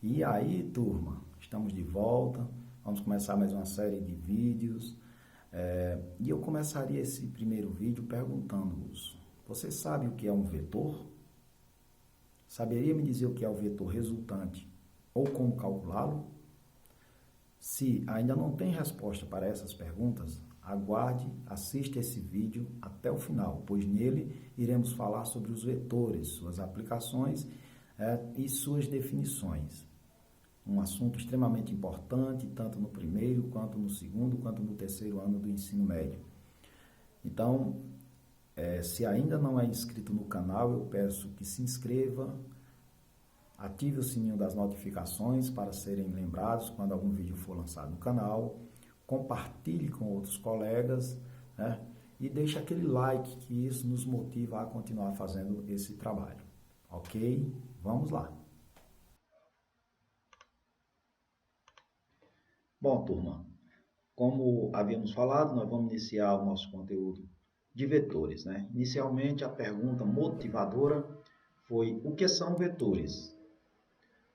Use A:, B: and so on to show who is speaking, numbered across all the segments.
A: E aí, turma, estamos de volta, vamos começar mais uma série de vídeos. E eu começaria esse primeiro vídeo perguntando-vos: você sabe o que é um vetor? Saberia me dizer o que é o vetor resultante ou como calculá-lo? Se ainda não tem resposta para essas perguntas, aguarde, assista esse vídeo até o final, pois nele iremos falar sobre os vetores, suas aplicações e suas definições. Um assunto extremamente importante, tanto no primeiro, quanto no segundo, quanto no terceiro ano do ensino médio. Então, se ainda não é inscrito no canal, eu peço que se inscreva, ative o sininho das notificações para serem lembrados quando algum vídeo for lançado no canal, compartilhe com outros colegas, né? E deixe aquele like, que isso nos motiva a continuar fazendo esse trabalho. Ok? Vamos lá! Bom, turma, como havíamos falado, nós vamos iniciar o nosso conteúdo de vetores, né? Inicialmente, a pergunta motivadora foi: o que são vetores?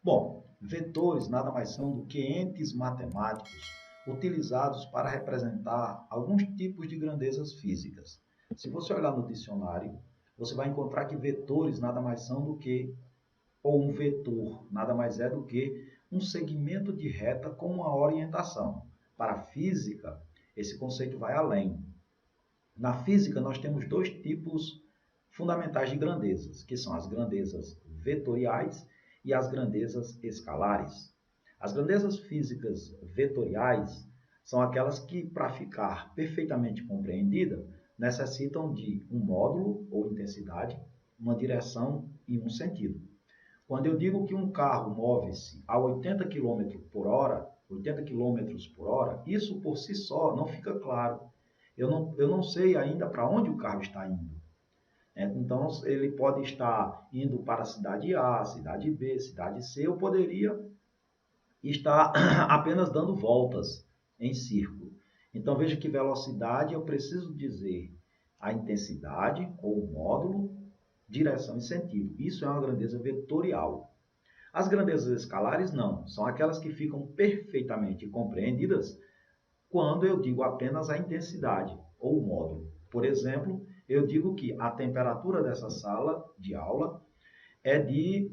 A: Bom, vetores nada mais são do que entes matemáticos utilizados para representar alguns tipos de grandezas físicas. Se você olhar no dicionário, você vai encontrar que vetores nada mais são do que, ou um vetor nada mais é do que um segmento de reta com uma orientação. Para a física, esse conceito vai além. Na física, nós temos dois tipos fundamentais de grandezas, que são as grandezas vetoriais e as grandezas escalares. As grandezas físicas vetoriais são aquelas que, para ficar perfeitamente compreendida, necessitam de um módulo ou intensidade, uma direção e um sentido. Quando eu digo que um carro move-se a 80 km por hora, isso por si só não fica claro. Eu não sei ainda para onde o carro está indo. Então, ele pode estar indo para a cidade A, cidade B, cidade C, ou poderia estar apenas dando voltas em círculo. Então, veja que velocidade eu preciso dizer a intensidade ou o módulo, direção e sentido. Isso é uma grandeza vetorial. As grandezas escalares não, são aquelas que ficam perfeitamente compreendidas quando eu digo apenas a intensidade ou o módulo. Por exemplo, eu digo que a temperatura dessa sala de aula é de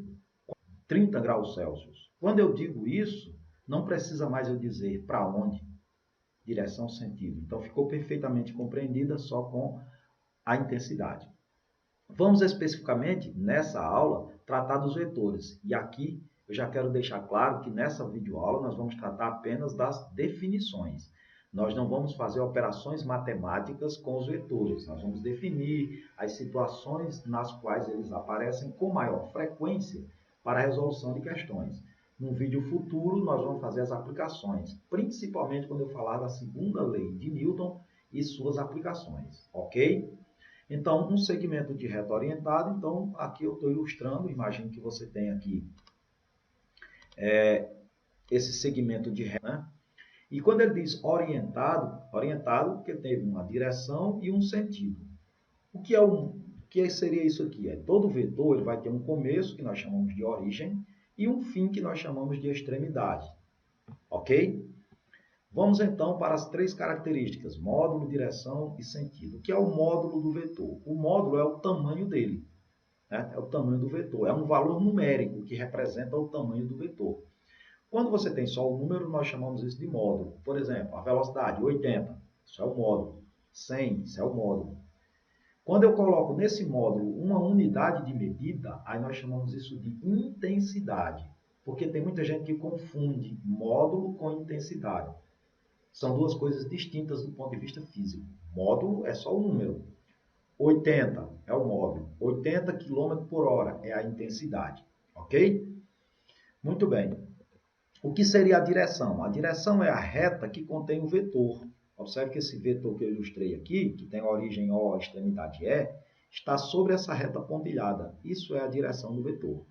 A: 30 graus Celsius. Quando eu digo isso, não precisa mais eu dizer para onde, direção, sentido. Então, ficou perfeitamente compreendida só com a intensidade. Vamos especificamente, nessa aula, tratar dos vetores. E aqui eu já quero deixar claro que nessa videoaula nós vamos tratar apenas das definições. Nós não vamos fazer operações matemáticas com os vetores. Nós vamos definir as situações nas quais eles aparecem com maior frequência para a resolução de questões. No vídeo futuro, nós vamos fazer as aplicações, principalmente quando eu falar da segunda lei de Newton e suas aplicações, ok? Então, um segmento de reta orientada, então aqui eu estou ilustrando, imagino que você tem aqui esse segmento de reta, né? E quando ele diz orientado, porque teve uma direção e um sentido. O que seria isso aqui? Todo vetor ele vai ter um começo, que nós chamamos de origem, e um fim, que nós chamamos de extremidade. Ok? Vamos então para as três características: módulo, direção e sentido. O que é o módulo do vetor? O módulo é o tamanho dele, né? É o tamanho do vetor. É um valor numérico que representa o tamanho do vetor. Quando você tem só o número, nós chamamos isso de módulo. Por exemplo, a velocidade 80, isso é o módulo. 100, isso é o módulo. Quando eu coloco nesse módulo uma unidade de medida, aí nós chamamos isso de intensidade. Porque tem muita gente que confunde módulo com intensidade. São duas coisas distintas do ponto de vista físico. Módulo é só o número. 80 é o módulo. 80 km por hora é a intensidade. Ok? Muito bem. O que seria a direção? A direção é a reta que contém o vetor. Observe que esse vetor que eu ilustrei aqui, que tem a origem O, a extremidade E, está sobre essa reta pontilhada. Isso é a direção do vetor.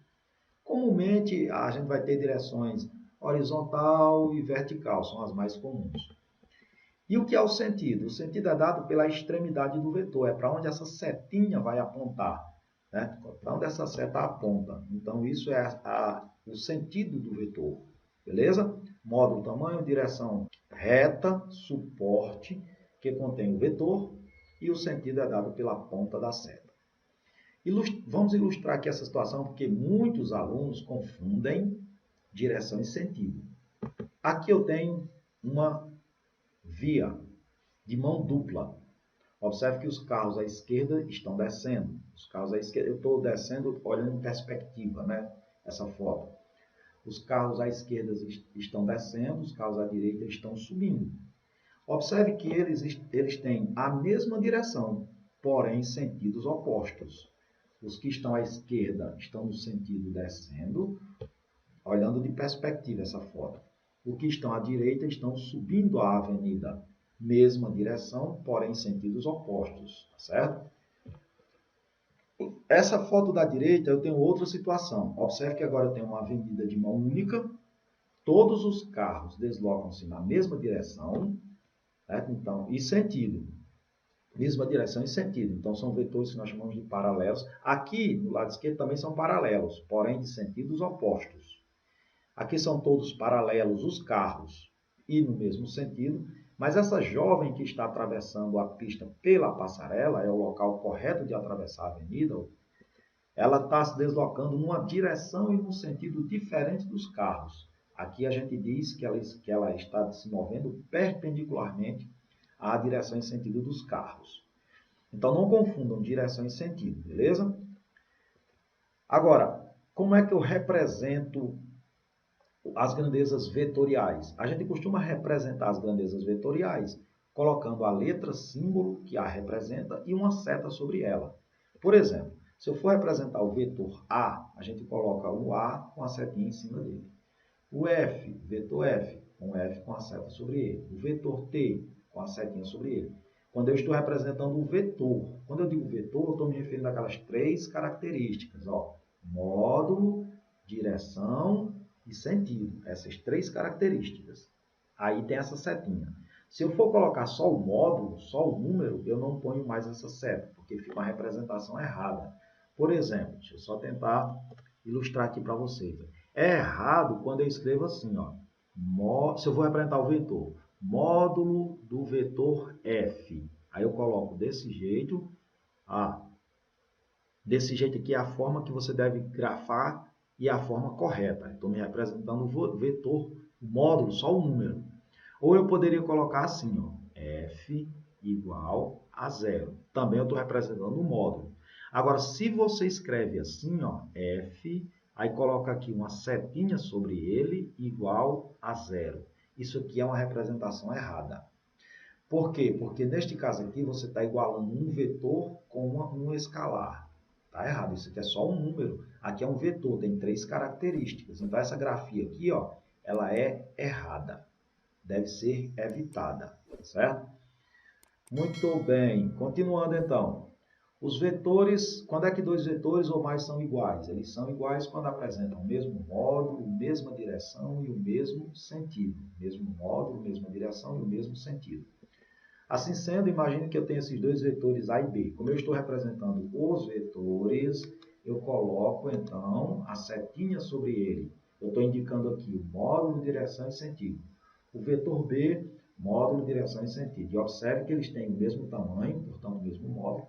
A: Comumente, a gente vai ter direções horizontal e vertical, são as mais comuns. E o que é o sentido? O sentido é dado pela extremidade do vetor, é para onde essa setinha vai apontar, né? Para onde essa seta aponta. Então, isso é o sentido do vetor. Beleza? Módulo, tamanho, direção reta, suporte, que contém o vetor, e o sentido é dado pela ponta da seta. Vamos ilustrar aqui essa situação, porque muitos alunos confundem direção e sentido. Aqui eu tenho uma via de mão dupla. Observe que os carros à esquerda estão descendo. Os carros à esquerda, eu estou descendo olhando em perspectiva, né? Essa foto. Os carros à esquerda estão descendo, os carros à direita estão subindo. Observe que eles têm a mesma direção, porém sentidos opostos. Os que estão à esquerda estão no sentido descendo, olhando de perspectiva essa foto. Os que estão à direita estão subindo a avenida. Mesma direção, porém sentidos opostos, certo? Essa foto da direita eu tenho outra situação. Observe que agora eu tenho uma avenida de mão única, todos os carros deslocam-se na mesma direção, certo? Então, e sentido. Mesma direção e sentido. Então, são vetores que nós chamamos de paralelos. Aqui, no lado esquerdo, também são paralelos, porém de sentidos opostos. Aqui são todos paralelos os carros e no mesmo sentido. Mas essa jovem que está atravessando a pista pela passarela, é o local correto de atravessar a avenida, ela está se deslocando numa direção e num sentido diferente dos carros. Aqui a gente diz que ela está se movendo perpendicularmente à direção e sentido dos carros. Então não confundam direção e sentido, beleza? Agora, como é que eu represento as grandezas vetoriais? A gente costuma representar as grandezas vetoriais colocando a letra símbolo que a representa e uma seta sobre ela. Por exemplo, se eu for representar o vetor A, a gente coloca o A com a setinha em cima dele. O F, vetor F, com F com a seta sobre ele. O vetor T, com a setinha sobre ele. Quando eu estou representando o vetor, quando eu digo vetor, eu estou me referindo àquelas três características. Ó, módulo, direção e sentido. Essas três características. Aí tem essa setinha. Se eu for colocar só o módulo, só o número, eu não ponho mais essa seta, porque fica uma representação errada. Por exemplo, deixa eu só tentar ilustrar aqui para vocês. É errado quando eu escrevo assim, ó, se eu vou representar o vetor, módulo do vetor F. Aí eu coloco desse jeito, desse jeito aqui é a forma que você deve grafar e é a forma correta. Estou me representando o vetor, o módulo, só o número. Ou eu poderia colocar assim, ó, F igual a 0. Também eu estou representando o módulo. Agora, se você escreve assim, ó, F, aí coloca aqui uma setinha sobre ele igual a 0. Isso aqui é uma representação errada. Por quê? Porque neste caso aqui você está igualando um vetor com um escalar. Está errado, isso aqui é só um número. Aqui é um vetor, tem três características. Então essa grafia aqui, ó, ela é errada. Deve ser evitada, certo? Muito bem, continuando então. Os vetores, quando é que dois vetores ou mais são iguais? Eles são iguais quando apresentam o mesmo módulo, mesma direção e o mesmo sentido. Mesmo módulo, mesma direção e o mesmo sentido. Assim sendo, imagine que eu tenho esses dois vetores A e B. Como eu estou representando os vetores, eu coloco então a setinha sobre ele. Eu estou indicando aqui o módulo, direção e sentido. O vetor B, módulo, direção e sentido. E observe que eles têm o mesmo tamanho, portanto, o mesmo módulo.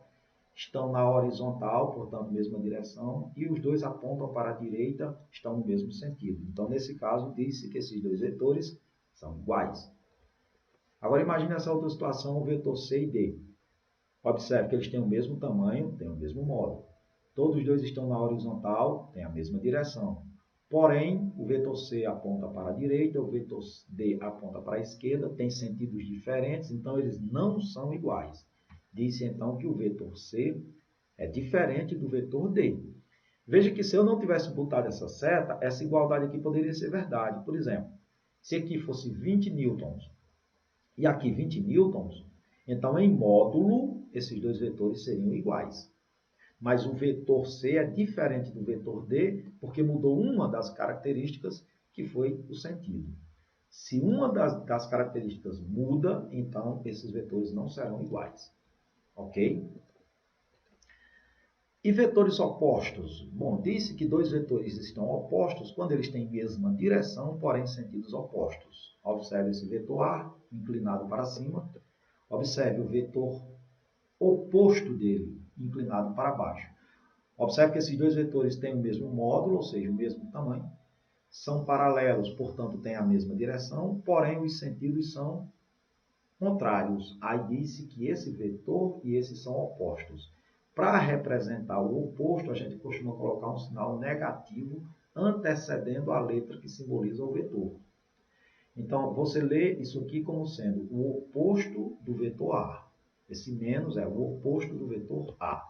A: Estão na horizontal, portanto, mesma direção. E os dois apontam para a direita, estão no mesmo sentido. Então, nesse caso, diz-se que esses dois vetores são iguais. Agora, imagine essa outra situação, o vetor C e D. Observe que eles têm o mesmo tamanho, têm o mesmo módulo. Todos os dois estão na horizontal, têm a mesma direção. Porém, o vetor C aponta para a direita, o vetor D aponta para a esquerda, tem sentidos diferentes, então eles não são iguais. Diz-se então que o vetor C é diferente do vetor D. Veja que se eu não tivesse botado essa seta, essa igualdade aqui poderia ser verdade. Por exemplo, se aqui fosse 20 newtons e aqui 20 newtons, então em módulo esses dois vetores seriam iguais. Mas o vetor C é diferente do vetor D, porque mudou uma das características, que foi o sentido. Se uma das características muda, então esses vetores não serão iguais. Ok? E vetores opostos? Bom, disse que dois vetores estão opostos quando eles têm mesma direção, porém sentidos opostos. Observe esse vetor A inclinado para cima. Observe o vetor oposto dele, inclinado para baixo. Observe que esses dois vetores têm o mesmo módulo, ou seja, o mesmo tamanho. São paralelos, portanto, têm a mesma direção, porém os sentidos são contrários. Aí disse que esse vetor e esse são opostos. Para representar o oposto, a gente costuma colocar um sinal negativo antecedendo a letra que simboliza o vetor. Então, você lê isso aqui como sendo o oposto do vetor A. Esse menos é o oposto do vetor A.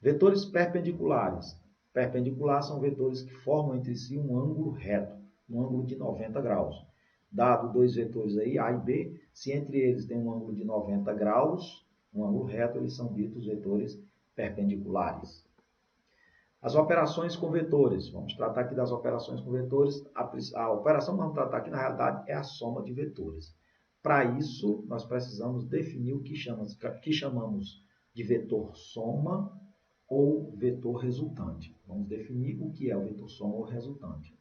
A: Vetores perpendiculares. Perpendicular são vetores que formam entre si um ângulo reto, um ângulo de 90 graus. Dado dois vetores aí, A e B, se entre eles tem um ângulo de 90 graus, um ângulo reto, eles são ditos vetores perpendiculares. As operações com vetores. Vamos tratar aqui das operações com vetores. A operação que vamos tratar aqui, na realidade, é a soma de vetores. Para isso, nós precisamos definir o que chamamos de vetor soma ou vetor resultante. Vamos definir o que é o vetor soma ou resultante.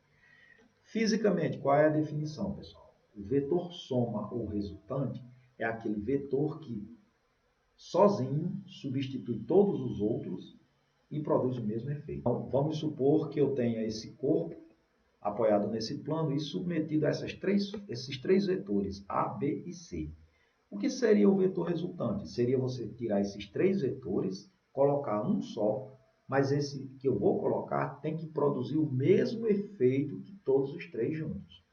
A: Fisicamente, qual é a definição, pessoal? O vetor soma ou resultante é aquele vetor que sozinho substitui todos os outros e produz o mesmo efeito. Então, vamos supor que eu tenha esse corpo apoiado nesse plano e submetido a esses três vetores, A, B e C. O que seria o vetor resultante? Seria você tirar esses três vetores, colocar um só, mas esse que eu vou colocar tem que produzir o mesmo efeito que todos os três juntos.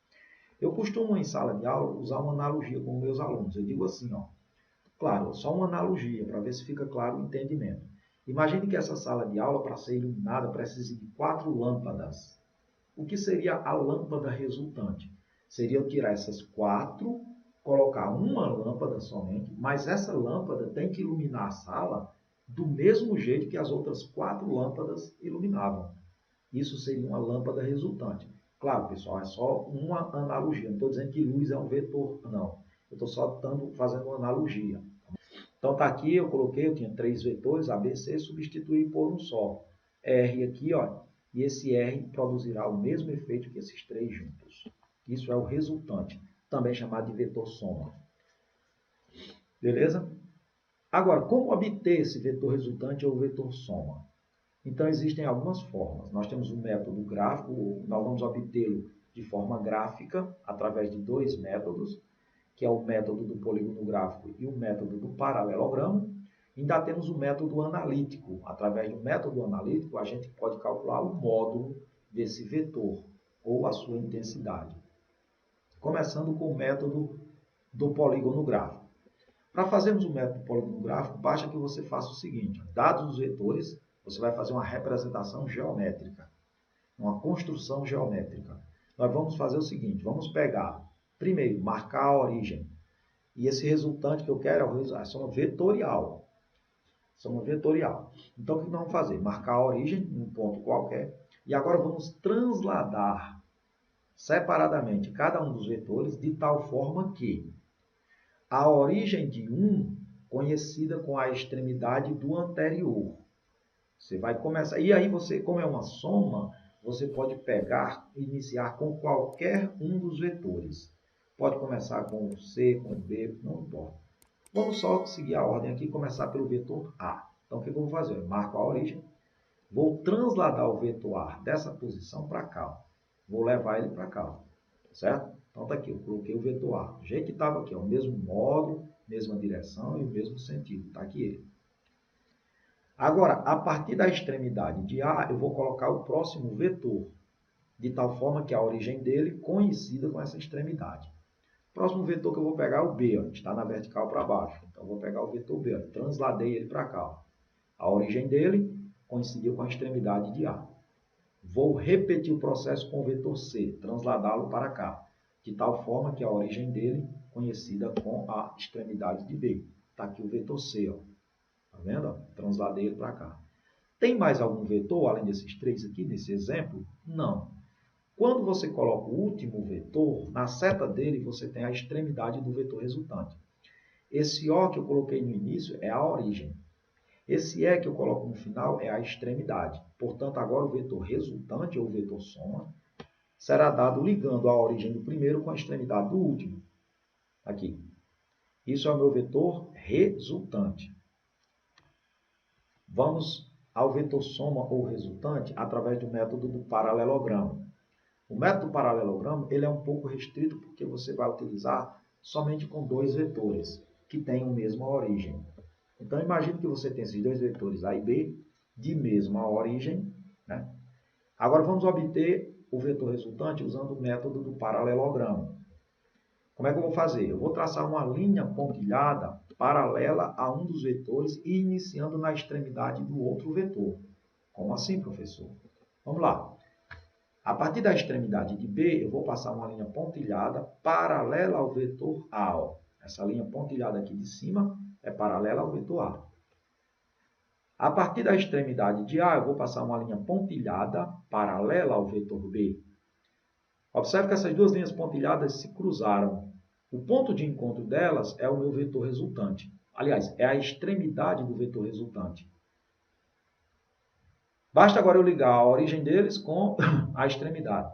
A: Eu costumo, em sala de aula, usar uma analogia com meus alunos. Eu digo assim, ó, claro, só uma analogia, para ver se fica claro o entendimento. Imagine que essa sala de aula, para ser iluminada, precise de 4 lâmpadas. O que seria a lâmpada resultante? Seria eu tirar essas 4, colocar uma lâmpada somente, mas essa lâmpada tem que iluminar a sala do mesmo jeito que as outras 4 lâmpadas iluminavam. Isso seria uma lâmpada resultante. Claro, pessoal, é só uma analogia. Não estou dizendo que luz é um vetor, não. Eu estou só fazendo uma analogia. Então, está aqui, eu tinha 3 vetores, A, B, C, substituí por um só. R aqui, ó, e esse R produzirá o mesmo efeito que esses 3 juntos. Isso é o resultante, também chamado de vetor soma. Beleza? Agora, como obter esse vetor resultante ou vetor soma? Então, existem algumas formas. Nós temos o método gráfico, nós vamos obtê-lo de forma gráfica, através de 2 métodos, que é o método do polígono gráfico e o método do paralelogramo. Ainda temos o método analítico. Através do método analítico, a gente pode calcular o módulo desse vetor, ou a sua intensidade. Começando com o método do polígono gráfico. Para fazermos o método do polígono gráfico, basta que você faça o seguinte: dados os vetores, você vai fazer uma representação geométrica, uma construção geométrica. Nós vamos fazer o seguinte, vamos pegar, primeiro, marcar a origem. E esse resultante que eu quero é a soma vetorial. Soma vetorial. Então, o que nós vamos fazer? Marcar a origem em um ponto qualquer. E agora vamos transladar separadamente cada um dos vetores de tal forma que a origem de um conhecida com a extremidade do anterior. Você vai começar. E aí, como é uma soma, você pode pegar e iniciar com qualquer um dos vetores. Pode começar com o C, com o B, não importa. Vamos só seguir a ordem aqui e começar pelo vetor A. Então, o que eu vou fazer? Eu marco a origem, vou transladar o vetor A dessa posição para cá. Vou levar ele para cá, certo? Então, está aqui, eu coloquei o vetor A. Do jeito que estava aqui, o mesmo módulo, mesma direção e o mesmo sentido. Está aqui ele. Agora, a partir da extremidade de A, eu vou colocar o próximo vetor, de tal forma que a origem dele coincida com essa extremidade. O próximo vetor que eu vou pegar é o B, ó, está na vertical para baixo. Então, eu vou pegar o vetor B, ó, transladei ele para cá. Ó. A origem dele coincidiu com a extremidade de A. Vou repetir o processo com o vetor C, transladá-lo para cá, de tal forma que a origem dele coincida com a extremidade de B. Está aqui o vetor C, ó. Tá vendo? Transladei ele para cá. Tem mais algum vetor, além desses 3 aqui, nesse exemplo? Não. Quando você coloca o último vetor, na seta dele você tem a extremidade do vetor resultante. Esse O que eu coloquei no início é a origem. Esse E que eu coloco no final é a extremidade. Portanto, agora o vetor resultante, ou vetor soma, será dado ligando a origem do primeiro com a extremidade do último. Aqui. Isso é o meu vetor resultante. Vamos ao vetor soma ou resultante através do método do paralelogramo. O método do paralelogramo ele é um pouco restrito porque você vai utilizar somente com dois vetores que têm a mesma origem. Então, imagine que você tem esses dois vetores A e B de mesma origem, né? Agora, vamos obter o vetor resultante usando o método do paralelogramo. Como é que eu vou fazer? Eu vou traçar uma linha pontilhada paralela a um dos vetores e iniciando na extremidade do outro vetor. Como assim, professor? Vamos lá. A partir da extremidade de B, eu vou passar uma linha pontilhada paralela ao vetor A. Ó. Essa linha pontilhada aqui de cima é paralela ao vetor A. A partir da extremidade de A, eu vou passar uma linha pontilhada paralela ao vetor B. Observe que essas duas linhas pontilhadas se cruzaram. O ponto de encontro delas é o meu vetor resultante. Aliás, é a extremidade do vetor resultante. Basta agora eu ligar a origem deles com a extremidade.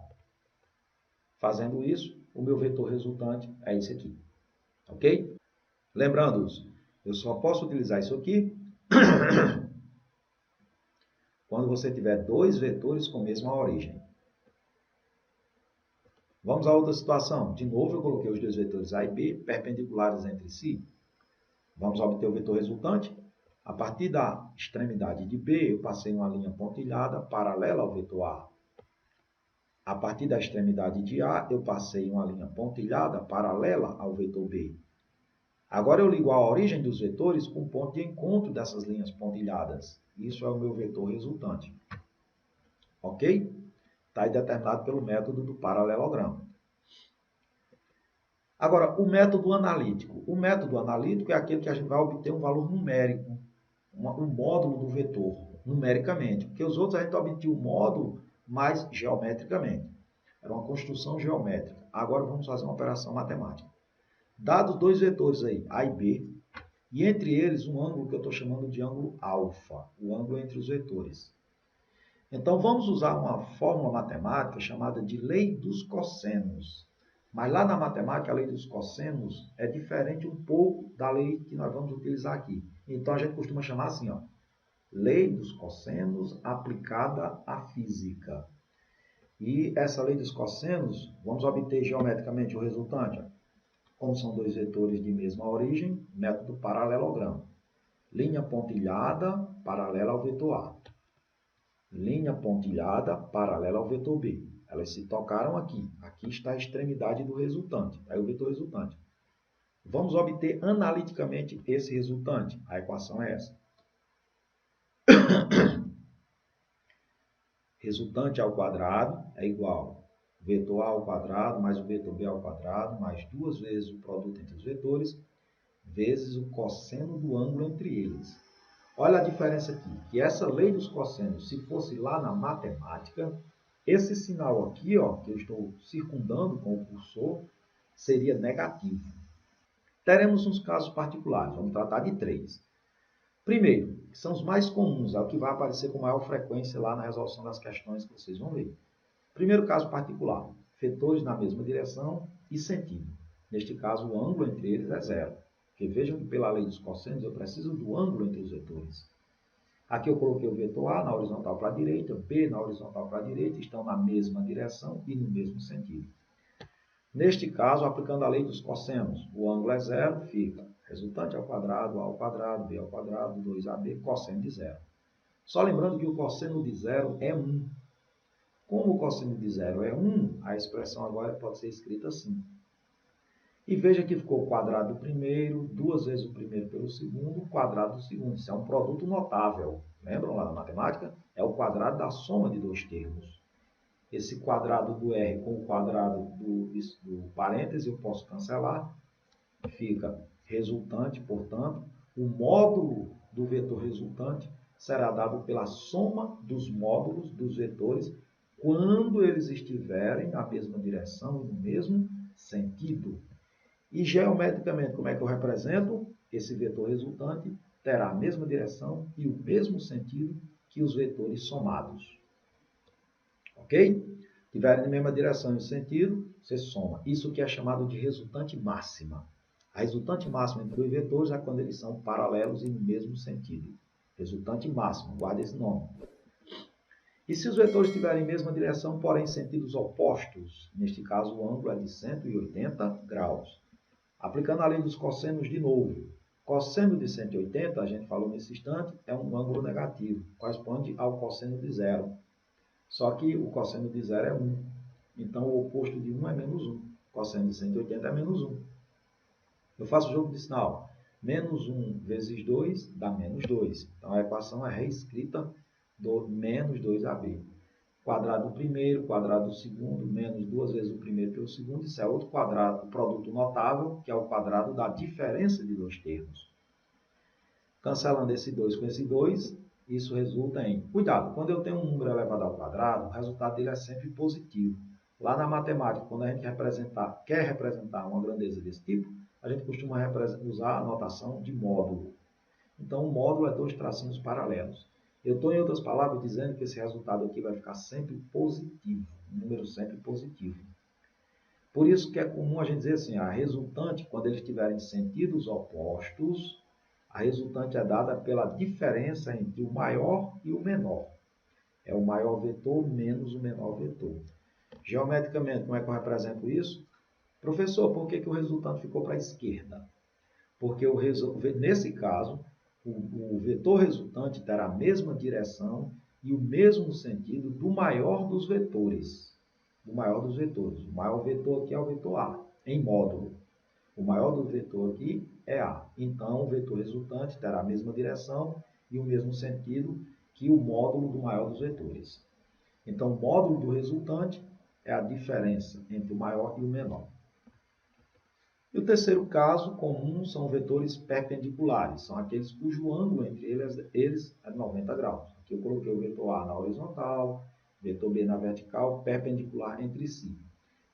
A: Fazendo isso, o meu vetor resultante é esse aqui. Ok? Lembrando-os, eu só posso utilizar isso aqui quando você tiver dois vetores com a mesma origem. Vamos a outra situação. De novo, eu coloquei os dois vetores A e B perpendiculares entre si. Vamos obter o vetor resultante. A partir da extremidade de B, eu passei uma linha pontilhada paralela ao vetor A. A partir da extremidade de A, eu passei uma linha pontilhada paralela ao vetor B. Agora eu ligo a origem dos vetores com o ponto de encontro dessas linhas pontilhadas. Isso é o meu vetor resultante. Ok? Está aí determinado pelo método do paralelogramo. Agora, o método analítico. O método analítico é aquele que a gente vai obter um valor numérico, um módulo do vetor, numericamente. Porque os outros a gente obtinha o módulo, mas geometricamente. Era uma construção geométrica. Agora vamos fazer uma operação matemática. Dados dois vetores aí, A e B, e entre eles um ângulo que eu estou chamando de ângulo alfa, o ângulo entre os vetores. Então, vamos usar uma fórmula matemática chamada de lei dos cossenos. Mas lá na matemática, a lei dos cossenos é diferente um pouco da lei que nós vamos utilizar aqui. Então, a gente costuma chamar assim, ó, lei dos cossenos aplicada à física. E essa lei dos cossenos, vamos obter geometricamente o resultante. Ó. Como são dois vetores de mesma origem, método paralelogramo. Linha pontilhada paralela ao vetor A. Linha pontilhada paralela ao vetor B. Elas se tocaram aqui. Aqui está a extremidade do resultante. Aí o vetor resultante. Vamos obter analiticamente esse resultante. A equação é essa. Resultante ao quadrado é igual vetor A ao quadrado mais o vetor B ao quadrado mais duas vezes o produto entre os vetores vezes o cosseno do ângulo entre eles. Olha a diferença aqui, que essa lei dos cossenos, se fosse lá na matemática, esse sinal aqui, ó, que eu estou circundando com o cursor, seria negativo. Teremos uns casos particulares, vamos tratar de três. Primeiro, que são os mais comuns, é o que vai aparecer com maior frequência lá na resolução das questões que vocês vão ver. Primeiro caso particular, vetores na mesma direção e sentido. Neste caso, o ângulo entre eles é zero. Porque vejam que pela lei dos cossenos eu preciso do ângulo entre os vetores. Aqui eu coloquei o vetor A na horizontal para a direita, B na horizontal para a direita, estão na mesma direção e no mesmo sentido. Neste caso, aplicando a lei dos cossenos, o ângulo é zero, fica resultante ao quadrado, A ao quadrado, B ao quadrado, 2AB, cosseno de zero. Só lembrando que o cosseno de zero é 1. Como o cosseno de zero é 1, a expressão agora pode ser escrita assim. E veja que ficou o quadrado do primeiro, duas vezes o primeiro pelo segundo, o quadrado do segundo. Isso é um produto notável. Lembram lá na matemática? É o quadrado da soma de dois termos. Esse quadrado do R com o quadrado do parêntese eu posso cancelar. Fica resultante, portanto, o módulo do vetor resultante será dado pela soma dos módulos dos vetores quando eles estiverem na mesma direção e no mesmo sentido. E geometricamente, como é que eu represento esse vetor resultante? terá a mesma direção e o mesmo sentido que os vetores somados. Ok? Tiverem a mesma direção e sentido, você soma. Isso que é chamado de resultante máxima. A resultante máxima entre dois vetores é quando eles são paralelos e no mesmo sentido. Resultante máximo, guarda esse nome. E se os vetores tiverem a mesma direção, porém sentidos opostos, neste caso o ângulo é de 180 graus. Aplicando a lei dos cossenos de novo. Cosseno de 180, a gente falou nesse instante, é um ângulo negativo, corresponde ao cosseno de zero. Só que o cosseno de zero é 1. Então, o oposto de 1 é menos 1. Cosseno de 180 é menos 1. Eu faço o jogo de sinal. Menos 1 vezes 2 dá menos 2. Então, a equação é reescrita do menos 2AB. Quadrado do primeiro, quadrado do segundo, menos 2 vezes o primeiro pelo segundo. Isso é outro quadrado, produto notável, que é o quadrado da diferença de dois termos. Cancelando esse 2 com esse 2, isso resulta em... Cuidado, quando eu tenho um número elevado ao quadrado, o resultado dele é sempre positivo. Lá na matemática, quando a gente quer representar uma grandeza desse tipo, a gente costuma usar a notação de módulo. Então, o módulo é dois tracinhos paralelos. Eu estou, em outras palavras, dizendo que esse resultado aqui vai ficar sempre positivo, um número sempre positivo. Por isso que é comum a gente dizer assim, a resultante, quando eles tiverem sentidos opostos, a resultante é dada pela diferença entre o maior e o menor. É o maior vetor menos o menor vetor. Geometricamente, como é que eu represento isso? Professor, por que o resultante ficou para a esquerda? Porque nesse caso, o vetor resultante terá a mesma direção e o mesmo sentido do maior dos vetores. O maior vetor aqui é o vetor A, em módulo. O maior do vetor aqui é A. Então, o vetor resultante terá a mesma direção e o mesmo sentido que o módulo do maior dos vetores. Então, o módulo do resultante é a diferença entre o maior e o menor. E o terceiro caso comum são vetores perpendiculares. São aqueles cujo ângulo entre eles é 90 graus. Aqui eu coloquei o vetor A na horizontal, vetor B na vertical, perpendicular entre si.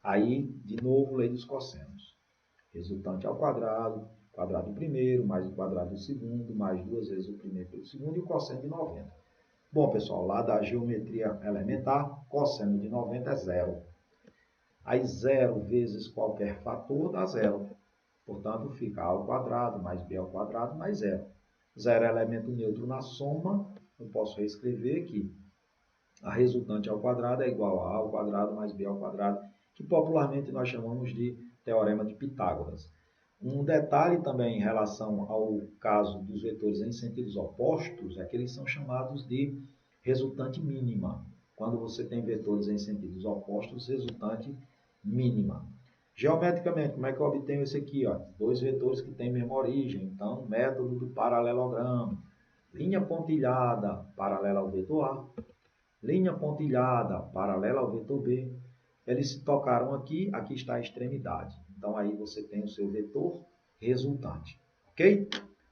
A: Aí, de novo, lei dos cossenos. Resultante ao quadrado, quadrado do primeiro, mais o quadrado do segundo, mais 2 vezes o primeiro pelo segundo e o cosseno de 90. Bom, pessoal, lá da geometria elementar, cosseno de 90 é zero. Aí 0 vezes qualquer fator dá zero. Portanto, fica A ao quadrado mais B ao quadrado mais zero. Zero é elemento neutro na soma. Eu posso reescrever que a resultante ao quadrado é igual a A ao quadrado mais B ao quadrado, que popularmente nós chamamos de teorema de Pitágoras. Um detalhe também em relação ao caso dos vetores em sentidos opostos é que eles são chamados de resultante mínima. Quando você tem vetores em sentidos opostos, resultante mínima. Geometricamente, como é que eu obtenho esse aqui? Ó? Dois vetores que têm mesma origem. Então, método do paralelogramo. Linha pontilhada paralela ao vetor A. Linha pontilhada paralela ao vetor B. Eles se tocaram aqui, aqui está a extremidade. Então, aí você tem o seu vetor resultante. Ok?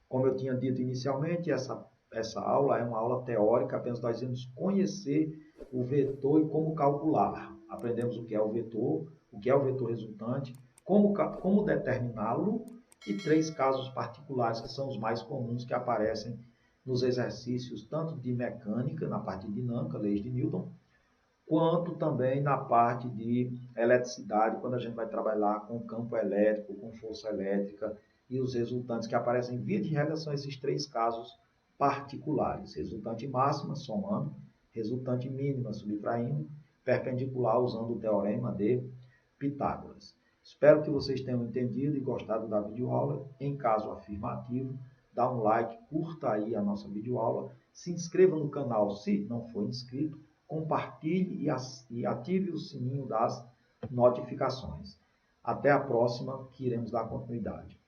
A: Como eu tinha dito inicialmente, essa aula é uma aula teórica, apenas nós vamos conhecer o vetor e como calcular. Aprendemos o que é o vetor resultante, como determiná-lo e 3 casos particulares que são os mais comuns que aparecem nos exercícios tanto de mecânica, na parte dinâmica, leis de Newton, quanto também na parte de eletricidade, quando a gente vai trabalhar com campo elétrico, com força elétrica e os resultantes que aparecem via de regra são esses 3 casos particulares. Resultante máxima, somando, resultante mínima, subtraindo, perpendicular, usando o teorema de Pitágoras. Espero que vocês tenham entendido e gostado da videoaula. Em caso afirmativo, dá um like, curta aí a nossa videoaula, se inscreva no canal se não for inscrito, compartilhe e ative o sininho das notificações. Até a próxima, que iremos dar continuidade.